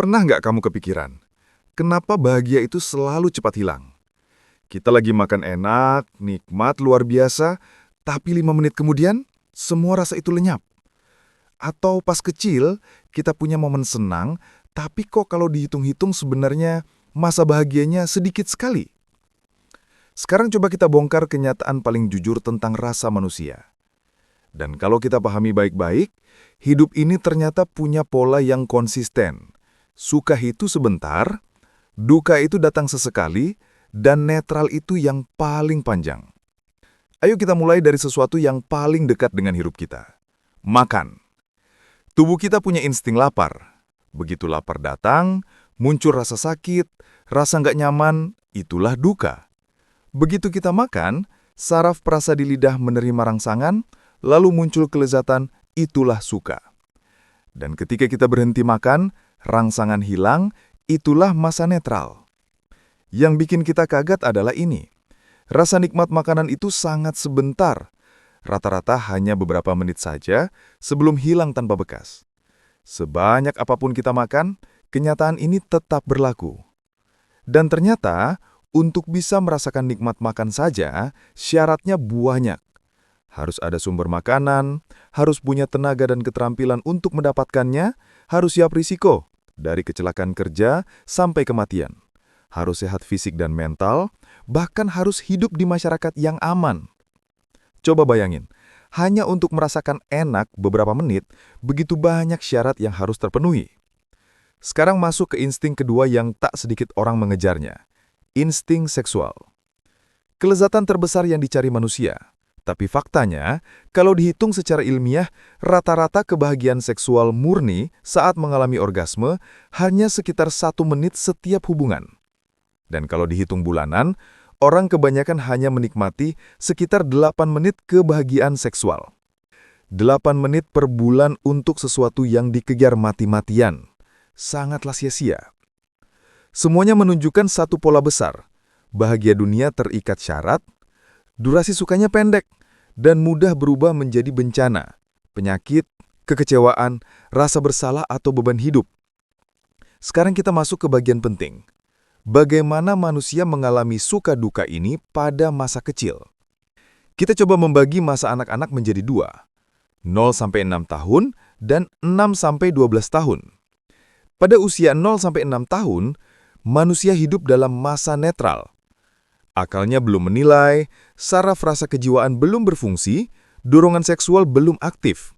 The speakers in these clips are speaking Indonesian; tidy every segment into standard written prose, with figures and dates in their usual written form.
Pernah nggak kamu kepikiran, kenapa bahagia itu selalu cepat hilang? Kita lagi makan enak, nikmat, luar biasa, tapi 5 menit kemudian, semua rasa itu lenyap. Atau pas kecil, kita punya momen senang, tapi kok kalau dihitung-hitung sebenarnya masa bahagianya sedikit sekali. Sekarang coba kita bongkar kenyataan paling jujur tentang rasa manusia. Dan kalau kita pahami baik-baik, hidup ini ternyata punya pola yang konsisten. Suka itu sebentar, duka itu datang sesekali, dan netral itu yang paling panjang. Ayo kita mulai dari sesuatu yang paling dekat dengan hidup kita. Makan. Tubuh kita punya insting lapar. Begitu lapar datang, muncul rasa sakit, rasa nggak nyaman, itulah duka. Begitu kita makan, saraf perasa di lidah menerima rangsangan, lalu muncul kelezatan, itulah suka. Dan ketika kita berhenti makan, rangsangan hilang, itulah masa netral. Yang bikin kita kaget adalah ini. Rasa nikmat makanan itu sangat sebentar. Rata-rata hanya beberapa menit saja sebelum hilang tanpa bekas. Sebanyak apapun kita makan, kenyataan ini tetap berlaku. Dan ternyata, untuk bisa merasakan nikmat makan saja, syaratnya banyak. Harus ada sumber makanan, harus punya tenaga dan keterampilan untuk mendapatkannya, harus siap risiko, dari kecelakaan kerja sampai kematian. Harus sehat fisik dan mental, bahkan harus hidup di masyarakat yang aman. Coba bayangin, hanya untuk merasakan enak beberapa menit, begitu banyak syarat yang harus terpenuhi. Sekarang masuk ke insting kedua yang tak sedikit orang mengejarnya, insting seksual. Kelezatan terbesar yang dicari manusia. Tapi faktanya, kalau dihitung secara ilmiah, rata-rata kebahagiaan seksual murni saat mengalami orgasme hanya sekitar 1 menit setiap hubungan. Dan kalau dihitung bulanan, orang kebanyakan hanya menikmati sekitar 8 menit kebahagiaan seksual. 8 menit per bulan untuk sesuatu yang dikejar mati-matian. Sangatlah sia-sia. Semuanya menunjukkan satu pola besar. Bahagia dunia terikat syarat, durasi sukanya pendek, dan mudah berubah menjadi bencana, penyakit, kekecewaan, rasa bersalah atau beban hidup. Sekarang kita masuk ke bagian penting. Bagaimana manusia mengalami suka duka ini pada masa kecil? Kita coba membagi masa anak-anak menjadi 2, 0-6 tahun dan 6-12 tahun. Pada usia 0-6 tahun, manusia hidup dalam masa netral. Akalnya belum menilai, saraf rasa kejiwaan belum berfungsi, dorongan seksual belum aktif.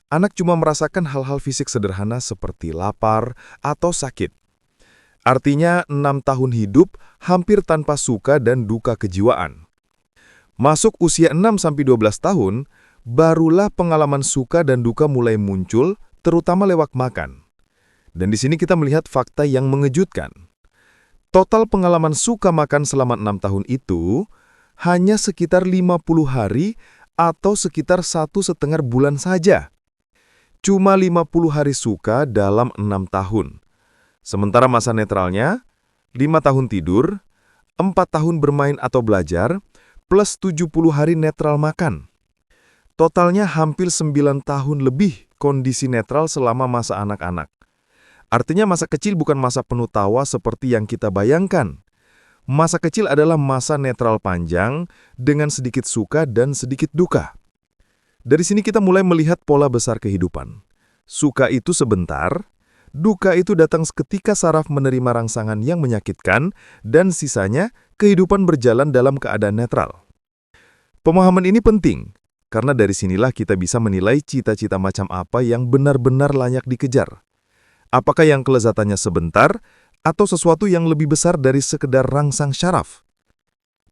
Anak cuma merasakan hal-hal fisik sederhana seperti lapar atau sakit. Artinya 6 tahun hidup hampir tanpa suka dan duka kejiwaan. Masuk usia 6-12 tahun, barulah pengalaman suka dan duka mulai muncul, terutama lewat makan. Dan di sini kita melihat fakta yang mengejutkan. Total pengalaman suka makan selama 6 tahun itu hanya sekitar 50 hari atau sekitar 1,5 bulan saja. Cuma 50 hari suka dalam 6 tahun. Sementara masa netralnya, 5 tahun tidur, 4 tahun bermain atau belajar, plus 70 hari netral makan. Totalnya hampir 9 tahun lebih kondisi netral selama masa anak-anak. Artinya masa kecil bukan masa penuh tawa seperti yang kita bayangkan. Masa kecil adalah masa netral panjang dengan sedikit suka dan sedikit duka. Dari sini kita mulai melihat pola besar kehidupan. Suka itu sebentar, duka itu datang seketika saraf menerima rangsangan yang menyakitkan, dan sisanya kehidupan berjalan dalam keadaan netral. Pemahaman ini penting, karena dari sinilah kita bisa menilai cita-cita macam apa yang benar-benar layak dikejar. Apakah yang kelezatannya sebentar, atau sesuatu yang lebih besar dari sekedar rangsang syaraf?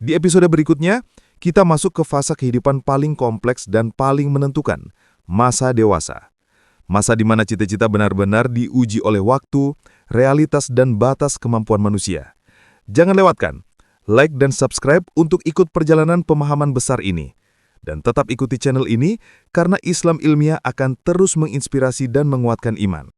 Di episode berikutnya, kita masuk ke fase kehidupan paling kompleks dan paling menentukan, masa dewasa. Masa di mana cita-cita benar-benar diuji oleh waktu, realitas, dan batas kemampuan manusia. Jangan lewatkan, like dan subscribe untuk ikut perjalanan pemahaman besar ini. Dan tetap ikuti channel ini, karena Islam ilmiah akan terus menginspirasi dan menguatkan iman.